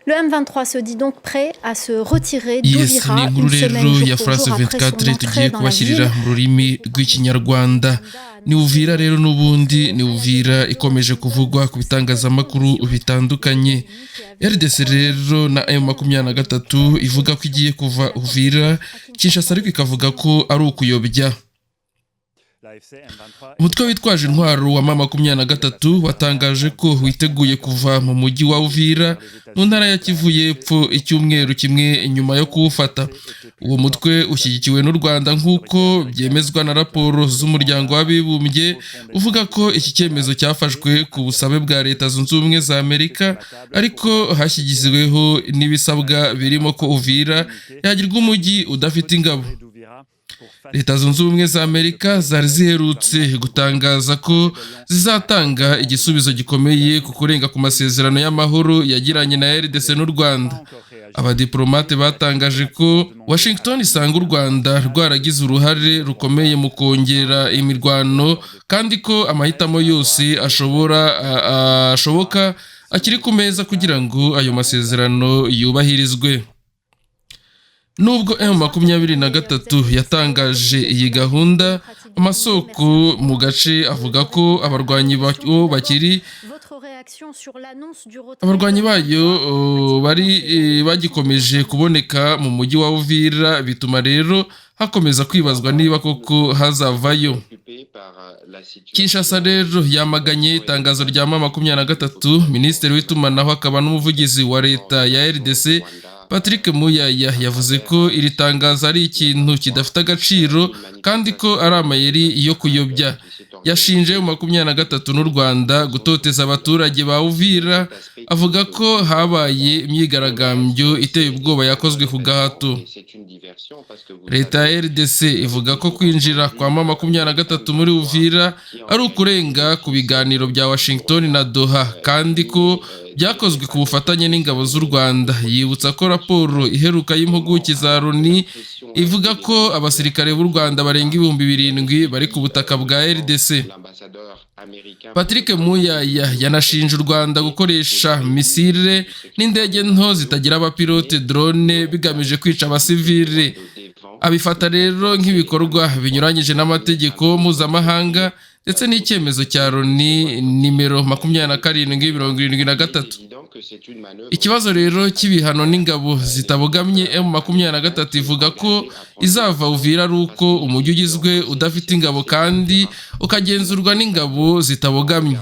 Le M23 se dit donc prêt à se retirer Yes, d'Uvira ni inkuru une semaine rero jour ya pour France jour après 24 son tugiye entrée dans la kubashyirira ville. mu rurimi rw'ikinyarwanda. Ni Uvira rero n'ubundi ni Uvira ikomeje kuvugwa ku bitangazamakuru bitandukanye. RDC rero na M23 ivuga ko igiye kuva Uvira, Kinshasa ariko ikavuga ko ari ukuyobya. Umutwe witwaje intwaro wa M23 watangaje ko witeguye kuva mu mujyi wa Uvira mu ntara ya Kivu y'Epfo icyumweru kimwe nyuma yo kuwufata. Uwo mutwe ushyigikiwe n'u Rwanda nk'uko byemezwa na raporo z'umuryango w'abibumbye uvuga ko iki cyemezo cyafashwe ku busabe bwa Leta Zunze Ubumwe za Amerika, ariko hashyigizweho n'ibisabwa birimo ko Uvira yagirwa umujyi udafite ingabo. Leta Zunze Ubumwe za Amerika zari ziherutse gutangaza ko zizatanga igisubizo gikomeye ku kurenga ku masezerano y'amahoro yagiranye na RDC n'u Rwanda. Abadiplomate batangaje ko Washington isanga u Rwanda rwaragize uruhare rukomeye mu kongera imirwano, kandi ko amahitamo yose ashoboka akiri ku meza kugira ngo ayo masezerano yubahirizwe. Nubwo M23 yatangaje iyi gahunda, amasoko mu gace avuga ko abarwanyi bayo bari bagikomeje kuboneka mu mujyi wa Uvira, bituma rero hakomeza kwibazwa niba koko hazavayo. Kinshasa rero yamaganye itangazo rya M23. Minisitiri w'itumanaho akaba n'umuvugizi wa leta ya RDC Patrick Muyaya yavuze ko iri tangazo ari ikintu kidafite agaciro kandi ko ari amayeri yo kuyobya. Yashinje M23 n'u Rwanda gutoteza abaturage ba Uvira, avuga ko habaye imyigaragambyo iteye ubwoba yakozwe ku gahato. Leta ya RDC ivuga ko kwinjira kwa M23 muri Uvira ari ukurenga ku biganiro bya Washington na Doha, kandi ko byakozwe ku bufatanye n'ingabo z'u Rwanda. Yibutsa ko raporo iheruka y'impuguke za Loni ivuga ko abasirikare b'u Rwanda barenga 7,000 bari ku butaka bwa RDC. Patrick Muyaya yanashinje u Rwanda gukoresha misile n'indege nto zitagira abapilote drone bigamije kwica abasivile. Abifata rero nk'ibikorwa binyuranyije n'amategeko mpuzamahanga ndetse n'icyemezo cya Loni nimero 27/73. Ikibazo rero cy'ibihano n'ingabo zitabogamye, M23 ivuga ko izava Uvira ari uko umujyi ugizwe udafite ingabo kandi ukagenzurwa n'ingabo zitabogamye.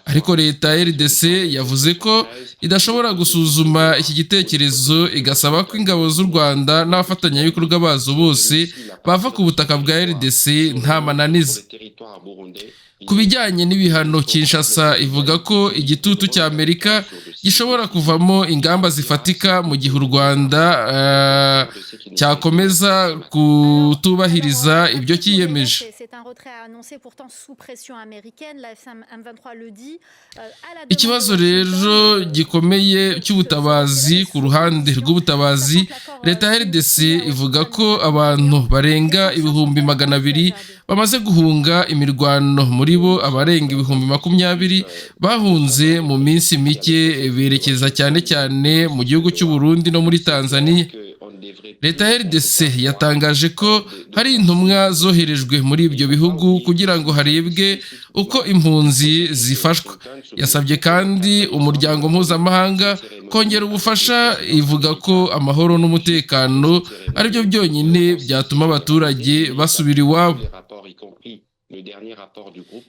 Ariko leta ya RDC yavuze ko idashobora gusuzuma iki gitekerezo, igasaba ko ingabo z'u Rwanda n'abafatanyabikorwa bazo bose bava ku butaka bwa RDC nta mananiza. Ku bijyanye n'ibihano, Kinshasa ivuga ko igitutu cya Amerika gishobora kuvamo ingamba zifatika mu gihe u Rwanda cyakomeza kutubahiriza ibyo cyiyemeje. Ikibazo rero gikomeye cy'ubutabazi. Ku ruhande rw'ubutabazi, leta ya RDC ivuga ko abantu barenga 200,000 bamaze guhunga imirwano, muri bo abarenga 20,000 bahunze mu minsi mike berekeza cyane cyane mu gihugu cy'u Burundi no muri Tanzania. Leta ya RDC yatangaje ko hari intumwa zoherejwe muri ibyo bihugu kugira ngo harebwe uko impunzi zifashwa. Yasabye kandi umuryango mpuzamahanga kongera ubufasha, ivuga ko amahoro n'umutekano ari byo byonyine byatuma abaturage basubira iwabo.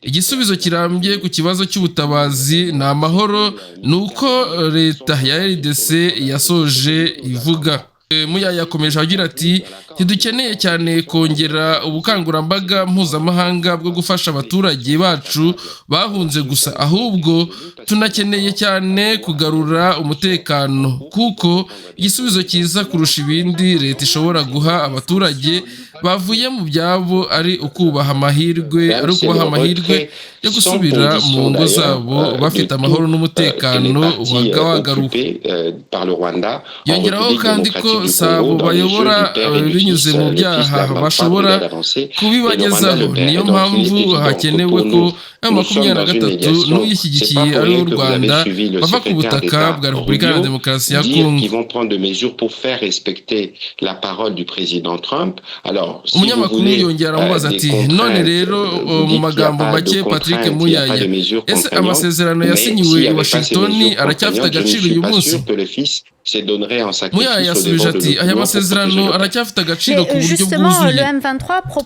Igisubizo kirambye ku kibazo cy'ubutabazi ni amahoro, nuko leta ya RDC yasoje ivuga. Muyaya yakomeje agira ati, ntidukeneye cyane kongera ubukangurambaga mpuzamahanga bwo gufasha abaturage bacu bahunze gusa, ahubwo tunakeneye cyane kugarura umutekano, kuko igisubizo cyiza kurusha ibindi leta ishobora guha abaturage bavuye mu byabo ari ukubaha amahirwe yo gusubira mu ngo zabo bafite amahoro n'umutekano wagaruka. Yongeraho kandi ko sabo bayobora binyuze mu byaha bashobora kubibagezaho, niyo mpamvu hakenewe ko M23 n'uyishyigikiye ari w'u Rwanda bava ku butaka bwa Repubulika ya Demokarasi ya Kongo. Ils vont prendre des mesures pour faire respecter la parole du président Trump. Alors, si umunyamakuru yongera amubaza ati none rero mu magambo make Patrick Muyaya, ese amasezerano yasinyiwe i Washington aracyafite agaciro uyu munsi? Muyaya yasubije ati aya masezerano aracyafite agaciro ku buryo bwuzuye.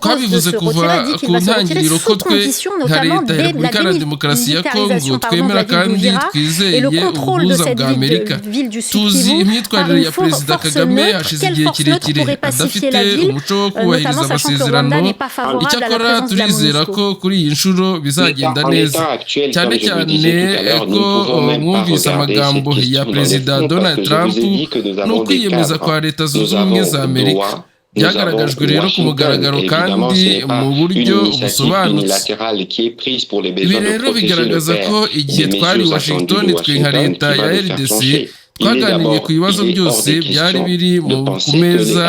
Twabivuze kuva ku ntangiriro ko twe nka leta ya Repubulika ya Demokarasi ya Kongo twemera kandi twizeye ubuhuza bwa Amerika. Tuzi imyitwarire ya Perezida Kagame hashize igihe kirekire adafite umuco wo kubahiriza amasezerano. Icyakora turizera ko kuri iyi nshuro bizagenda neza, cyane cyane ko mwumvise amagambo ya Perezida Donald Trump ni ukwiyemeza kwa Leta Zunze Ubumwe za Amerika. Byagaragajwe rero ku mugaragaro kandi mu buryo busobanutse. Ibi rero bigaragaza ko igihe twari Washington twe nka leta ya RDC twaganiriye ku bibazo byose byari biri ku meza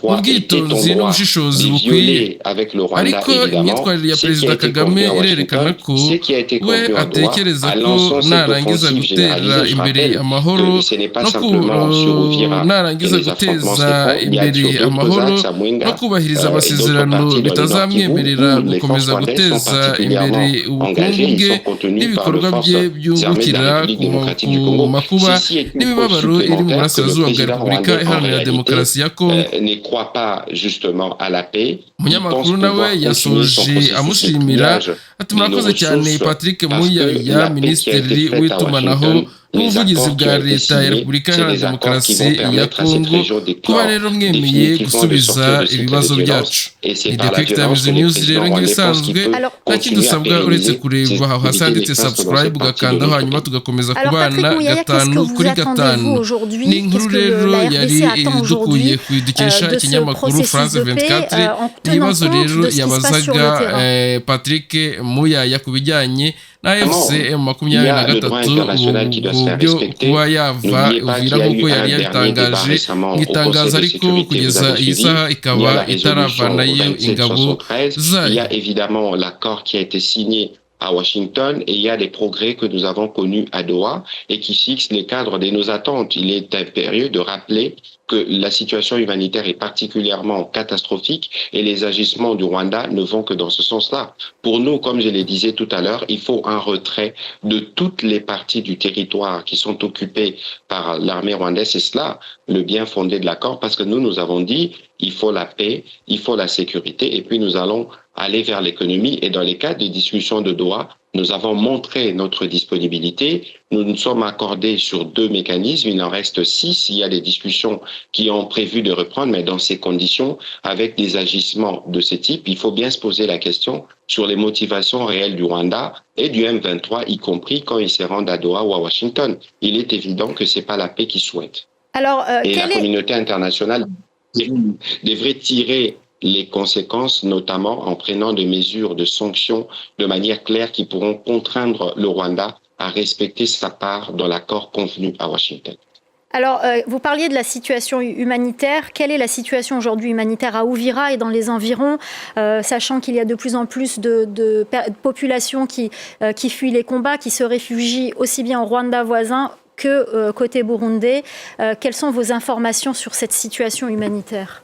mu bwitonzi n'ubushishozi bukwiye. Ariko imyitwarire ya Perezida Kagame irerekana ko we atekereza ko narangiza gutera imbere amahoro narangiza guteza imbere amahoro no kubahiriza amasezerano bitazamwemerera gukomeza guteza imbere ubukungu bwe n'ibikorwa bye byungukira ku makuba n'imibabaro iri mu burasirazuba bwa Repubulika Iharanira Demokarasi ya Kongo. Umunyamakuru nawe yasoje amushimira ati murakoze cyane Patrick Muyaya, Minisitiri w'itumanaho n'ubuvugizi bwa leta ya Repubulika Iharanira Demokarasi ya Kongo, kuba rero mwemeye gusubiza ibibazo byacu. Ni The Quick Times News rero nk'ibisanzwe nta kindi usabwa uretse kureba aho hasi handitse subscribe ugakandaho hanyuma tugakomeza kubana 5/5. Ni inkuru rero yari dukuye dukesha ikinyamakuru France 24. Ibibazo rero yabazaga Patrick Muyaya ku bijyanye na M23 uburyo kuba yava Uvira nk'uko yari yabitangaje mu itangazo, ariko kugeza iyi saha ikaba itaravanayo ingabo zayo. À Washington, et il y a des progrès que nous avons connus à Doha et qui fixent les cadres de nos attentes. Il est impérieux de rappeler que la situation humanitaire est particulièrement catastrophique et les agissements du Rwanda ne vont que dans ce sens-là. Pour nous, comme je le disais tout à l'heure, il faut un retrait de toutes les parties du territoire qui sont occupées par l'armée rwandaise. C'est cela le bien fondé de l'accord, parce que nous avons dit il faut la paix, il faut la sécurité, et puis nous allons aller vers l'économie. Et dans les cas des discussions de Doha, nous avons montré notre disponibilité. Nous nous sommes accordés sur 2 mécanismes. Il en reste 6. Il y a des discussions qui ont prévu de reprendre, mais dans ces conditions, avec des agissements de ce type, il faut bien se poser la question sur les motivations réelles du Rwanda et du M23, y compris quand ils se rendent à Doha ou à Washington. Il est évident que c'est pas la paix qu'ils souhaitent. Alors, et la communauté internationale devrait tirer les conséquences, notamment en prenant des mesures de sanctions de manière claire qui pourront contraindre le Rwanda à respecter sa part dans l'accord convenu à Washington. Alors, vous parliez de la situation humanitaire. Quelle est la situation aujourd'hui humanitaire à Uvira et dans les environs, sachant qu'il y a de plus en plus de populations qui fuient les combats, qui se réfugient aussi bien au Rwanda voisin que côté burundais. Quelles sont vos informations sur cette situation humanitaire ?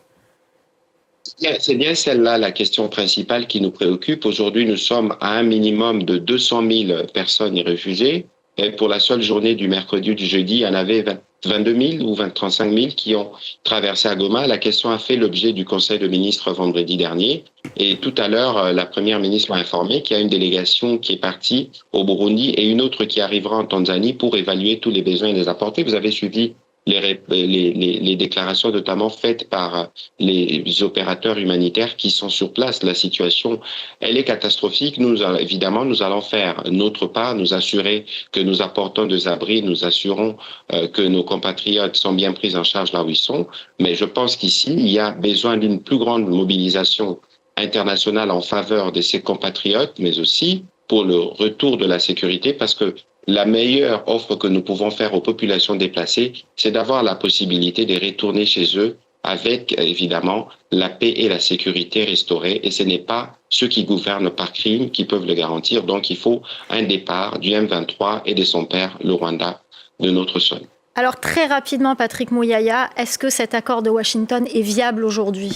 C'est bien celle-là la question principale qui nous préoccupe. Aujourd'hui, nous sommes à un minimum de 200 000 personnes réfugiées. Et pour la seule journée du mercredi ou du jeudi, il y en avait 22 000 ou 35 000 qui ont traversé à Goma. La question a fait l'objet du Conseil de ministres vendredi dernier. Et tout à l'heure, la première ministre m'a informé qu'il y a une délégation qui est partie au Burundi et une autre qui arrivera en Tanzanie pour évaluer tous les besoins et les apporter. Vous avez suivi les déclarations notamment faites par les opérateurs humanitaires qui sont sur place. La situation, elle est catastrophique. Évidemment, nous allons faire notre part, nous assurer que nous apportons des abris, nous assurons que nos compatriotes sont bien pris en charge là où ils sont. Mais je pense qu'ici, il y a besoin d'une plus grande mobilisation internationale en faveur de ces compatriotes, mais aussi pour le retour de la sécurité, parce que la meilleure offre que nous pouvons faire aux populations déplacées, c'est d'avoir la possibilité de retourner chez eux avec évidemment la paix et la sécurité restaurées. Et ce n'est pas ceux qui gouvernent par crime qui peuvent le garantir. Donc il faut un départ du M23 et de son père, le Rwanda, de notre sol. Alors très rapidement, Patrick Mouyaya, est-ce que cet accord de Washington est viable aujourd'hui ?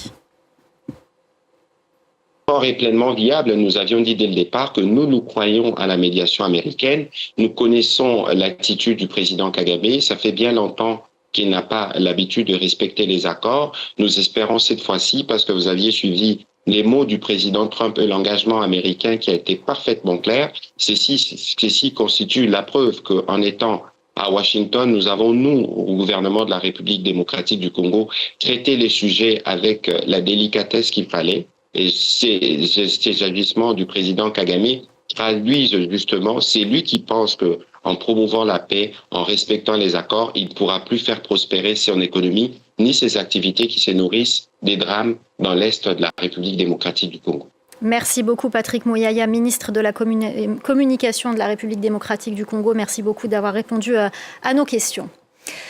L'accord est pleinement viable. Nous avions dit dès le départ que nous croyons à la médiation américaine. Nous connaissons l'attitude du président Kagame. Ça fait bien longtemps qu'il n'a pas l'habitude de respecter les accords. Nous espérons cette fois-ci, parce que vous aviez suivi les mots du président Trump et l'engagement américain qui a été parfaitement clair. Ceci constitue la preuve qu'en étant à Washington, nous avons, nous, au gouvernement de la République démocratique du Congo, traité les sujets avec la délicatesse qu'il fallait. Et ces agissements du président Kagame traduisent justement, c'est lui qui pense que en promouvant la paix, en respectant les accords, il ne pourra plus faire prospérer son économie ni ses activités qui se nourrissent des drames dans l'Est de la République démocratique du Congo. Merci beaucoup Patrick Mouyaya, ministre de la Communication de la République démocratique du Congo. Merci beaucoup d'avoir répondu à nos questions.